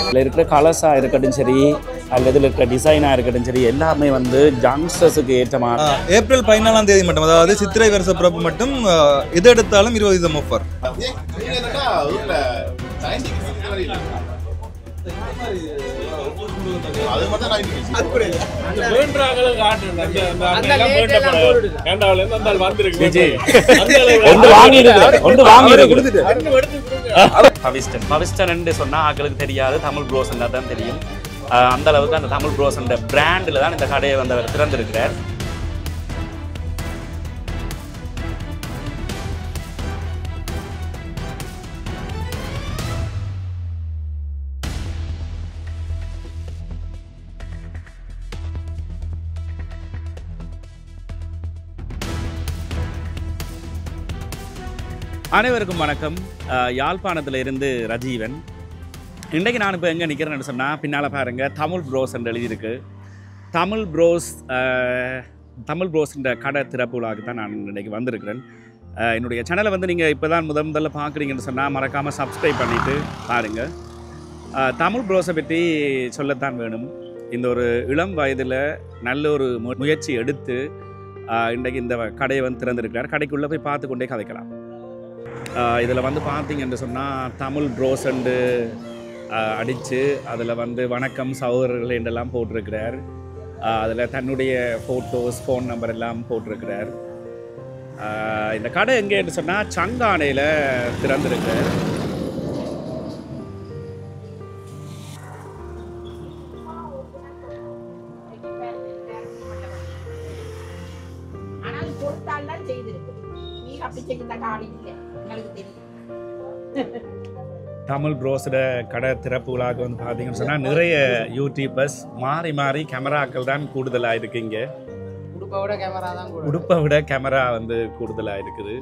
இதில் இருக்கிற கலர்ஸாக இருக்கட்டும் சரி அல்லது இதில் இருக்கிற டிசைனாக இருக்கட்டும் சரி எல்லாமே வந்து யங்ஸ்டர்ஸுக்கு ஏற்ற மாதிரி. ஏப்ரல் 14ஆம் தேதி மட்டும், அதாவது சித்திரை வருஷ பிறப்பு மட்டும் எது எடுத்தாலும் 20% ஆஃபர். பவிஸ்டன் சொன்னா ஆக்களுக்கு தெரியாது, தமிழ் ப்ரோசன் தான் தெரியும். அந்த அளவுக்கு அந்த தமிழ் ப்ரோசன் பிராண்டில் தான் இந்த கடையை வந்து அவர் திறந்திருக்கிறார். அனைவருக்கும் வணக்கம். யாழ்ப்பாணத்தில் இருந்து ரஜீவன். இன்றைக்கு நான் இப்போ எங்கே நிற்கிறேன்னு சொன்னால், பின்னால் பாருங்கள் தமிழ் ப்ரோஸ் என்று எழுதியிருக்கு. தமிழ் ப்ரோஸ்ன்ற கடை திறப்பு விழாவுக்கு தான் நான் இன்றைக்கு வந்திருக்கிறேன். என்னுடைய சேனலை வந்து நீங்கள் இப்போ தான் முதல்ல பார்க்குறீங்கன்னு சொன்னால் மறக்காமல் சப்ஸ்கிரைப் பண்ணிவிட்டு பாருங்கள். தமிழ் ப்ரோஸை பற்றி சொல்லத்தான் வேணும். இந்த ஒரு இளம் வயதில் நல்ல ஒரு முயற்சி எடுத்து இன்றைக்கு இந்த கடையை வந்து திறந்திருக்கிறார். கடைக்குள்ளே போய் பார்த்து கொண்டே கதைக்கலாம். இதில் வந்து பார்த்தீங்கன்னு சொன்னால் தமிழ் ப்ரோஸண்டு அடித்து அதில் வந்து வணக்கம் சகோதரர்கள் என்றெல்லாம் போட்டிருக்கிறார். அதில் தன்னுடைய ஃபோட்டோஸ், ஃபோன் நம்பர் எல்லாம் போட்டிருக்கிறார். இந்த கடை எங்கேன்னு சொன்னால் சங்கானையில் திறந்திருக்கிறார். தமிழ் ப்ரோஸோட கடை திறப்பு விழாவுக்கு வந்து பார்த்தீங்கன்னு சொன்னால் நிறைய யூடியூபர்ஸ் மாறி கேமராக்கள் தான் கூடுதலாக இருக்குது. இங்கே உடுப்பை விட கேமரா வந்து கூடுதலாக இருக்குது.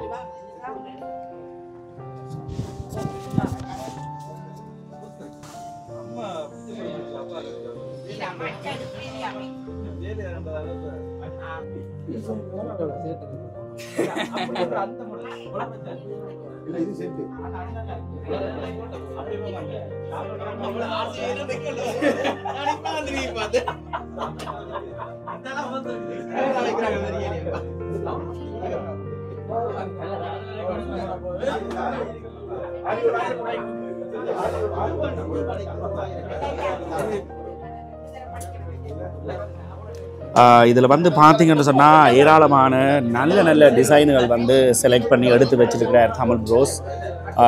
இதில் வந்து பார்த்தீங்கன்னு சொன்னால் ஏராளமான நல்ல டிசைனுகள் வந்து செலக்ட் பண்ணி எடுத்து வச்சிருக்கிறார் தமிழ் ப்ரோஸ்.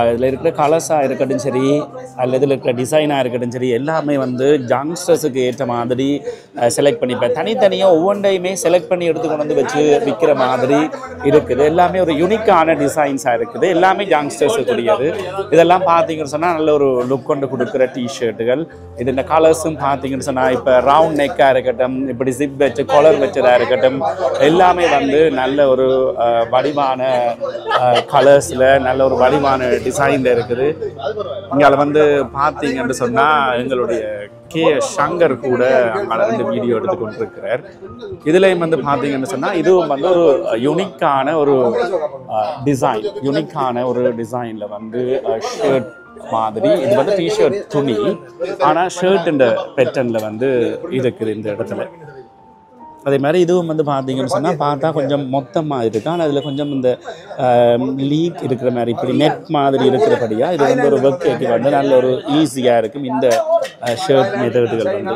இதில் இருக்கிற கலர்ஸாக இருக்கட்டும் சரி அல்லது இதில் இருக்கிற டிசைனாக இருக்கட்டும் சரி எல்லாமே வந்து யங்ஸ்டர்ஸுக்கு ஏற்ற மாதிரி செலக்ட் பண்ணிப்பேன். தனித்தனியாக ஒவ்வொன்றையுமே செலக்ட் பண்ணி எடுத்து கொண்டு வந்து வச்சு விற்கிற மாதிரி இருக்குது. எல்லாமே ஒரு யூனிக்கான டிசைன்ஸாக இருக்குது. எல்லாமே யங்ஸ்டர்ஸுக்குரியது. இதெல்லாம் பார்த்தீங்கன்னு சொன்னால் நல்ல ஒரு லுக் கொண்டு கொடுக்குற டிஷர்ட்டுகள். இது இந்த கலர்ஸும் பார்த்தீங்கன்னு சொன்னால் இப்போ ரவுண்ட் நெக்காக இருக்கட்டும், இப்படி ஜிப் வச்சு காலர் வச்சதாக இருக்கட்டும், எல்லாமே வந்து நல்ல ஒரு வடிவான கலர்ஸில் நல்ல ஒரு வடிவான டிசைன்ல இருக்குது. இங்கே வந்து பார்த்தீங்கன்னு சொன்னால் எங்களுடைய சங்கர் கூட அங்கே 2 வீடியோ எடுத்து கொண்டிருக்கிறார். இதுலேயும் வந்து பார்த்தீங்கன்னு சொன்னால் இதுவும் வந்து ஒரு யூனிக்கான ஒரு டிசைனில் வந்து ஷர்ட் மாதிரி. இது வந்து டிஷர்ட் துணி, ஆனால் ஷர்ட்டுன்ற பேட்டர்னில் வந்து இருக்குது இந்த இடத்துல. அதே மாதிரி இதுவும் வந்து பார்த்தீங்கன்னு சொன்னால் பார்த்தா கொஞ்சம் மொத்தமாக இருக்குது. ஆனால் அதில் கொஞ்சம் இந்த லீக் இருக்கிற மாதிரி இப்படி நெட் மாதிரி இருக்கிறபடியாக இது வந்து ஒரு ஒர்க்கு வந்து நல்ல ஒரு ஈஸியாக இருக்கும் இந்த ஷர்ட் மெத்தடுகள் வந்து.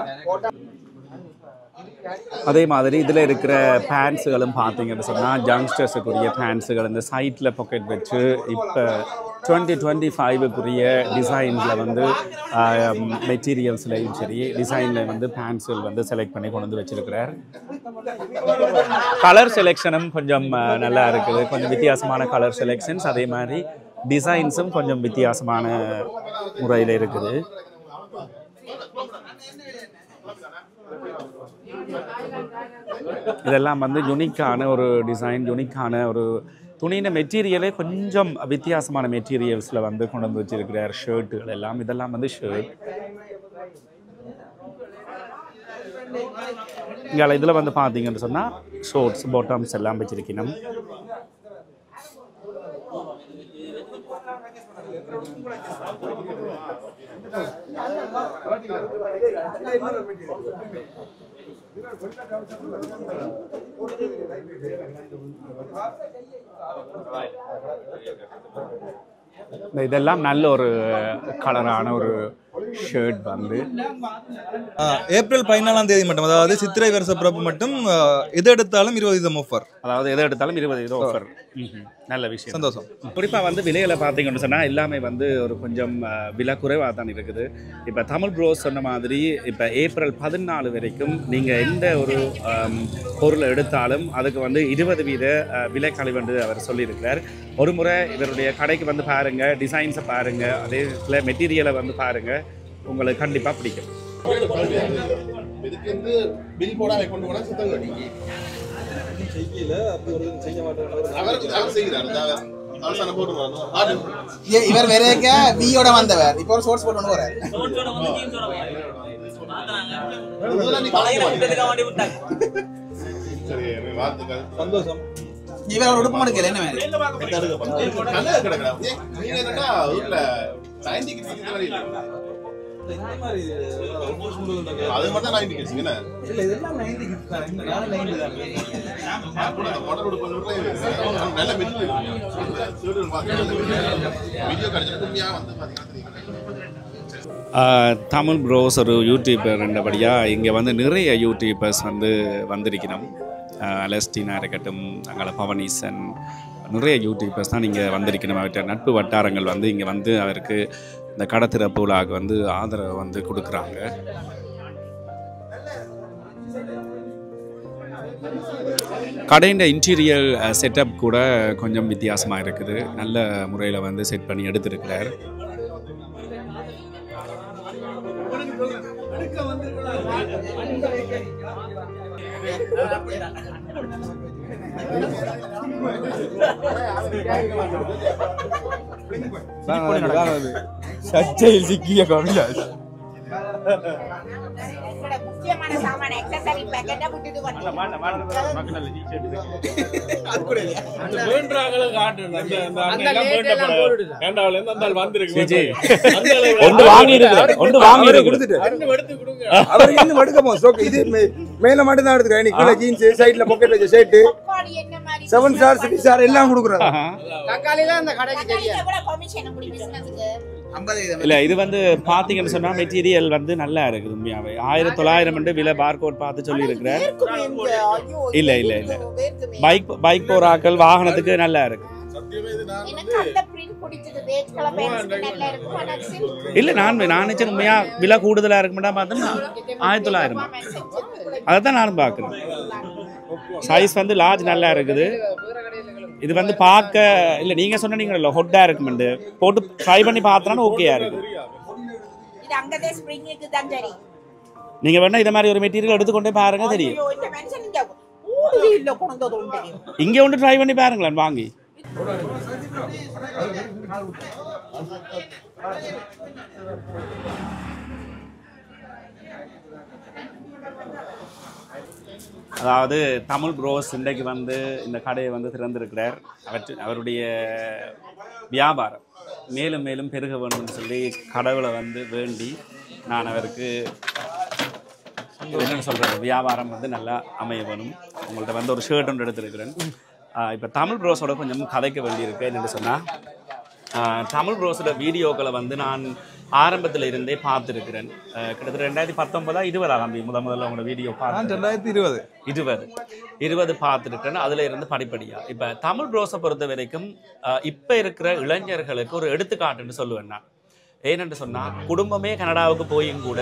அதே மாதிரி இதில் இருக்கிற பேண்ட்ஸுகளும் பார்த்தீங்கன்னு சொன்னால் யங்ஸ்டர்ஸுக்குரிய பேண்ட்ஸுகள் இந்த சைட்டில் பாக்கெட் வச்சு இப்போ 2025க்குரிய டிசைன்ஸில் வந்து மெட்டீரியல்ஸ்லையும் சரி டிசைனில் வந்து பேண்ட்ஸுகள் வந்து செலக்ட் பண்ணி கொண்டு வந்து வச்சுருக்கிறார். கலர் செலெக்ஷனும் கொஞ்சம் நல்லா இருக்குது. கொஞ்சம் வித்தியாசமான கலர் செலெக்ஷன்ஸ், அதே மாதிரி டிசைன்ஸும் கொஞ்சம் வித்தியாசமான முறையில் இருக்குது. இதெல்லாம் வந்து யூனிக்கான ஒரு டிசைன், யூனிக்கான ஒரு துணியின் மெட்டீரியலே கொஞ்சம் வித்தியாசமான மெட்டீரியல்ஸில் வந்து கொண்டு வந்து வச்சிருக்கிறார். ஷர்ட்டுகள் எல்லாம் இதெல்லாம் வந்து ஷர்ட். இங்கே இதில் வந்து பார்த்தீங்கன்னு சொன்னால் ஷோர்ட்ஸ், பாட்டம்ஸ் எல்லாம் வச்சிருக்கணும். இதெல்லாம் நல்ல ஒரு கலரான ஒரு ஷர்ட் வந்து ஏப்ரல் 14ஆம் தேதி மட்டும், அதாவது சித்திரை வருஷ பிறப்பு மட்டும் எது எடுத்தாலும் 20% ஆஃபர். அதாவது எதை எடுத்தாலும் 20% ஆஃபர். நல்ல விஷயம், சந்தோஷம். குறிப்பாக வந்து விலையில் பார்த்தீங்கன்னு சொன்னால் எல்லாமே வந்து ஒரு கொஞ்சம் விலை குறைவாக தான் இருக்குது. இப்போ தமிழ் ப்ரோஸ் சொன்ன மாதிரி இப்போ ஏப்ரல் 14 வரைக்கும் நீங்கள் எந்த ஒரு பொருளை எடுத்தாலும் அதுக்கு வந்து 20% விலை கழிவென்று அவர் சொல்லியிருக்கிறார். ஒரு முறை இவருடைய கடைக்கு வந்து பாருங்கள், டிசைன்ஸை பாருங்கள், அதே இதில் மெட்டீரியலை வந்து பாருங்கள், உங்களுக்கு கண்டிப்பாக பிடிக்கும். இதுக்கு வந்து பில் போடாம கொண்டு போனா சுத்தம் கட்டிக்கு இவர் வேறக்க வியோட வந்தவர் இப்ப ஒரு சோர்ஸ் போட்டு வராரு. சந்தோஷம். இவர் ஒரு உடுப்பு எடுக்கல என்ன மாதிரி அது மட்டும் நான் இல்ல இதெல்லாம் 90 கிட்ஸ் தான். இந்த நாள் 90 தான். நல்ல வீடியோ கிடைச்சிருக்குமியா வந்து பாத்தீங்கன்னா தமிழ் ப்ரோஸ் ஒரு யூடியூபர் ரெண்டபடியாக இங்கே வந்து நிறைய யூடியூபர்ஸ் வந்து வந்திருக்கணும். அலஸ்டீனா இருக்கட்டும், அங்கே பவனீசன், நிறைய யூடியூபர்ஸ் தான் இங்கே வந்திருக்கணும். அவர்கிட்ட நட்பு வட்டாரங்கள் வந்து இங்கே வந்து அவருக்கு இந்த கடத்திறப்பு விழாவுக்கு வந்து ஆதரவு வந்து கொடுக்குறாங்க. கடையின் இன்டீரியர் செட்டப் கூட கொஞ்சம் வித்தியாசமாக இருக்குது. நல்ல முறையில் வந்து செட் பண்ணி எடுத்திருக்கிறார். சர்ச்சையில் சிக்கிய கவிலாஸ் முக்கியமான சாமான எக்ஸசரி பேக்கெட்ட விட்டுட்டு வந்து மேல மட்டும் தான் எடுத்துக்கிறேன். கீழே ஜீன்ஸ், சைடுல பாக்கெட் வச்ச ஷர்ட், 7 ஸ்டார் 3 ஸ்டார் எல்லாம் கொடுக்குறாங்க. தக்காளில அந்த கடைக்கு தெரியும். கமிஷன் அப்படி பிசினஸ்க்கு 50%. இல்லை, இது வந்து பார்த்தீங்கன்னு சொன்னால் மெட்டீரியல் வந்து நல்லா இருக்குது. உண்மையாகவே 1900 விலை பார்கோட் பார்த்து சொல்லியிருக்கிறேன். இல்லை இல்லை இல்லை, பைக் போராக்கள் வாகனத்துக்கு நல்லா இருக்கு. இல்லை, நான் நினைச்சேன் உண்மையாக விலை கூடுதலாக இருக்குமெண்டா பார்த்தோம்னா 1900. அதை தான் நானும் பார்க்குறேன். சைஸ் வந்து லார்ஜ் நல்லா இருக்குது. இது வந்து பார்க்க இல்லை, நீங்கள் சொன்னீங்கல்ல ஹொட்டா இருக்குமெண்டு போட்டு ட்ரை பண்ணி பார்த்தோன்னா ஓகேயா இருக்கு. நீங்கள் வேணா இதை மாதிரி ஒரு மெட்டீரியல் எடுத்துக்கொண்டே பாருங்க, தெரியும். இங்கே ஒன்று ட்ரை பண்ணி பாருங்களேன் வாங்கி. அதாவது தமிழ் ப்ரோஸ் இன்றைக்கு வந்து இந்த கடையை வந்து திறந்திருக்கிறார். அவருடைய வியாபாரம் மேலும் மேலும் பெருக வேணும்னு சொல்லி கடவுளை வந்து வேண்டி நான் அவருக்கு என்னென்னு சொல்கிறேன், வியாபாரம் வந்து நல்லா அமைய வேணும். உங்கள்கிட்ட வந்து ஒரு ஷர்ட் ஒன்று எடுத்துருக்கிறேன். இப்போ தமிழ் ப்ரோஸோட கொஞ்சம் கதைக்க வேண்டியிருக்கு. என்னென்னு சொன்னால், தமிழ் ப்ரோஸோட வீடியோக்களை வந்து நான் ஆரம்பத்தில் இருந்தே பார்த்துருக்கிறேன். கிட்டத்தட்ட 2019-20 முதல்ல உங்களோட வீடியோ பார்த்து 2020 பார்த்துருக்கிறேன். அதில் இருந்து படிப்படியாக இப்போ தமிழ் ப்ரோஸை பொறுத்த வரைக்கும் இப்போ இருக்கிற இளைஞர்களுக்கு ஒரு எடுத்துக்காட்டுன்னு சொல்லுவேன் நான். ஏனென்று சொன்னால், குடும்பமே கனடாவுக்கு போயும் கூட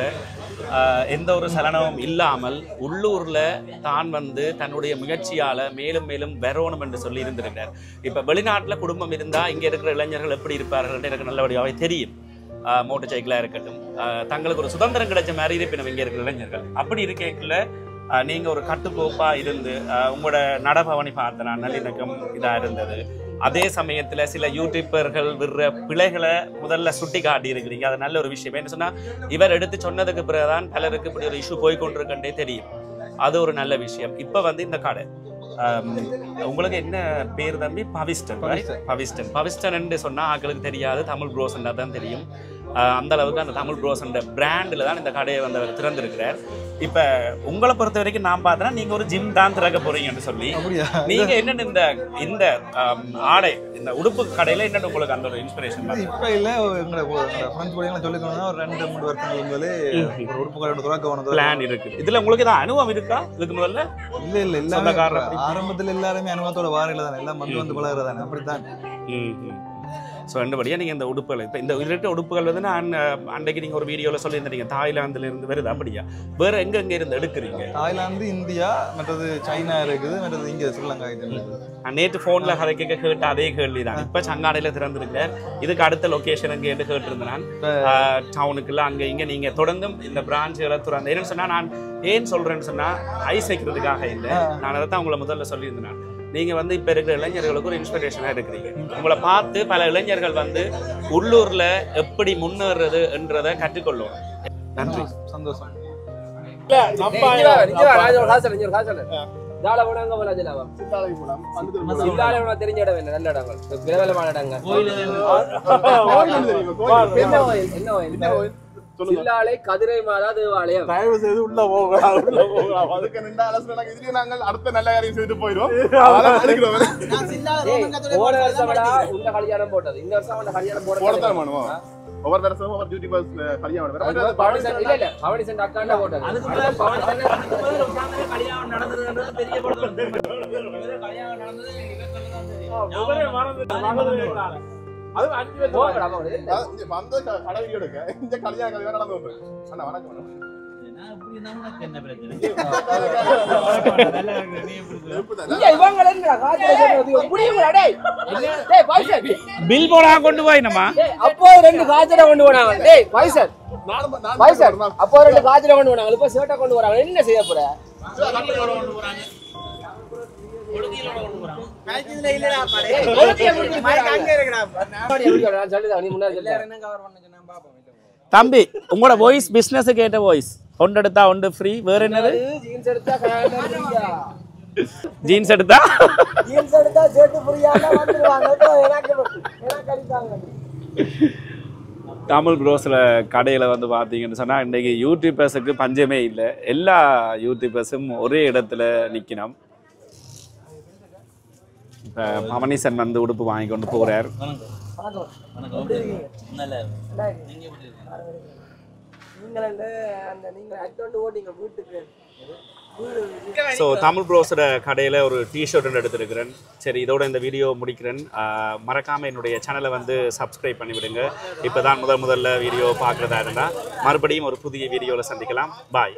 எந்த ஒரு சலனமும் இல்லாமல் உள்ளூரில் தான் வந்து தன்னுடைய முயற்சியால் மேலும் மேலும் வரணும் என்று சொல்லி இருந்திருக்கிறார். இப்போ வெளிநாட்டில் குடும்பம் இருந்தால் இங்கே இருக்கிற இளைஞர்கள் எப்படி இருப்பார்கள் எனக்கு நல்லபடியாகவே தெரியும். மோட்டர் சைக்கிளாக இருக்கட்டும், தங்களுக்கு ஒரு சுதந்திரம் கிடைச்ச மாதிரி இருப்பினும் இங்கே இருக்கிற இளைஞர்கள். அப்படி இருக்கைக்குள்ள நீங்கள் ஒரு கட்டுக்கோப்பாக இருந்து உங்களோட நடபவனி பார்த்த நான் நல்லிணக்கம் இதாக இருந்தது. அதே சமயத்தில் சில யூடியூபர்கள் விடுற பிழைகளை முதல்ல சுட்டி காட்டி இருக்கிறீங்க. அது நல்ல ஒரு விஷயம். என்ன சொன்னால், இவர் எடுத்து சொன்னதுக்கு பிறகுதான் பலருக்கு இப்படி ஒரு இஷ்யூ போய்கொண்டிருக்கே தெரியும். அது ஒரு நல்ல விஷயம். இப்போ வந்து இந்த கடை உங்களுக்கு என்ன பேர் தம்பி? பவிஸ்டன். பவிஸ்டன் சொன்னா ஆக்களுக்கு தெரியாது, தமிழ் ப்ரோஸ்ன்னா தான் தெரியும். அந்த அளவுக்கு அந்த தமிழ் ப்ரோஸ்ன்ற பிராண்டில் தான் இந்த கடையை வந்து அவர் திறந்திருக்கிறார். இப்போ உங்களை பொறுத்த வரைக்கும் நான் பார்த்தேன்னா நீங்கள் ஒரு ஜிம் தான் திறக்க போறீங்கன்னு சொல்லி, நீங்கள் என்னென்ன இந்த ஆடை இந்த உடுப்பு கடையில் என்னென்ன உங்களுக்கு அந்த ஒரு இன்ஸ்பிரேஷன்? இப்போ இல்லை, எங்களை ஃப்ரெண்ட்ஸ் கூட சொல்லிக்கணும்னா ஒரு 2-3 வருஷங்களுக்கு முதலே ஒரு உடுப்பு கடை துறக்க பிளான் இருக்கு. இதில் உங்களுக்கு ஏதாவது அனுபவம் இருக்கா இதுக்கு முதல்ல? இல்லை ஆரம்பத்தில் எல்லாருமே அனுபவத்தோட வாரில தானே, எல்லாம் வந்து பழகிறதானே, அப்படித்தான். ஸோ ரெண்டுபடியாக நீங்கள் இந்த உடுப்புகள் இப்போ இந்த இருக்கிற உடுப்புகள் வந்து நான் அன்றைக்கு நீங்கள் ஒரு வீடியோவில் சொல்லியிருந்தீங்க தாய்லாந்துல இருந்து வருது. அப்படியா? வேறு எங்கே இருந்து எடுக்கிறீங்க? தாய்லாந்து, இந்தியா, மற்றது சைனா இருக்குது, மற்றது இங்கே ஸ்ரீலங்கா. நேற்று ஃபோனில் கதை கேட்ட அதே கேள்வி தான். இப்போ சங்காடையில் திறந்துருக்கேன். இதுக்கு அடுத்த லொக்கேஷன் எங்கே என்று கேட்டிருந்தேன் நான். டவுனுக்குள்ள அங்கே இங்கே நீங்கள் தொடர்ந்தும் இந்த பிரான்ச்சுகளை திறந்து என்னன்னு சொன்னால், நான் ஏன் சொல்கிறேன்னு சொன்னால் ஐஸ் வைக்கிறதுக்காக இல்லை, நான் அதை தான் உங்களை முதல்ல சொல்லியிருந்தேன். நீங்கள் வந்து இப்போ இருக்கிற இளைஞர்களுக்கு ஒரு இன்ஸ்பிரேஷனாக இருக்கிறீங்க. உங்களை பார்த்து பல இளைஞர்கள் வந்து உள்ளூரில் எப்படி முன்னேறது என்றதை கற்றுக்கொள்ளும். நன்றி, சந்தோஷம். தெரிஞ்ச இடம் என்ன? நல்ல இடங்கள், பிரபலமான இடங்கள். சில்லாலை கதிரை மாதா தேவாலயம். தயவு செய்து உள்ள போகலாம். அதுக்கு நின்ற ஆலோசனை இதுலயே நாங்கள் அடுத்த நல்ல காரியம் செய்து போயிடும். போன வருஷம் உள்ள கல்யாணம் போட்டது, இந்த வருஷம் அவன் கல்யாணம் போடத்தான் வேணுமா? ஒவ்வொரு வருஷம் ஒவ்வொரு டியூட்டி பஸ் கல்யாணம் இல்ல பவனிசன் அக்காண்ட போட்டது. கல்யாணம் நடந்ததுன்றது பெரிய அது 5 பேர் போகலாம். வந்து கடை எடுக்க இந்த கல்யாண கல்யாணம் நடந்து வந்து அண்ணா வணக்கம். என்ன பிரச்சனை? பில் போடா கொண்டு போய் நம்ம அப்போ 2 காஜரை கொண்டு போனாங்க. டேய் பைசர் அப்போ 2 காஜரை கொண்டு போனாங்க. இப்ப ஷர்ட்டை கொண்டு வராங்க. என்ன செய்ய போற? தம்பி உங்களோட வாய்ஸ் பிசினஸ் கேட்ட வாய்ஸ் ஒன்று எடுத்தா ஒன்று ஃப்ரீ. வேற என்னது? ஜீன்ஸ் எடுத்தா சேர்த்து ஃப்ரீயா வந்துருவாங்க. தமிழ் ப்ரோஸில் கடையில் வந்து பார்த்தீங்கன்னு சொன்னால் இன்றைக்கி யூடியூபர்ஸுக்கு பஞ்சமே இல்லை. எல்லா யூடியூபர்ஸும் ஒரே இடத்துல நிற்கணும். இப்போ பவனிசன் வந்து உடுப்பு வாங்கி கொண்டு போகிறார். ஸோ தமிழ் ப்ரோஸோட கடையில் ஒரு டிஷர்ட் ஒன்று எடுத்துருக்கிறேன். சரி, இதோட இந்த வீடியோ முடிக்கிறேன். மறக்காமல் என்னுடைய சேனலை வந்து சப்ஸ்கிரைப் பண்ணிவிடுங்க. இப்போ தான் முதல்ல வீடியோ பார்க்குறதா இருந்தால் மறுபடியும் ஒரு புதிய வீடியோவில் சந்திக்கலாம். பாய்.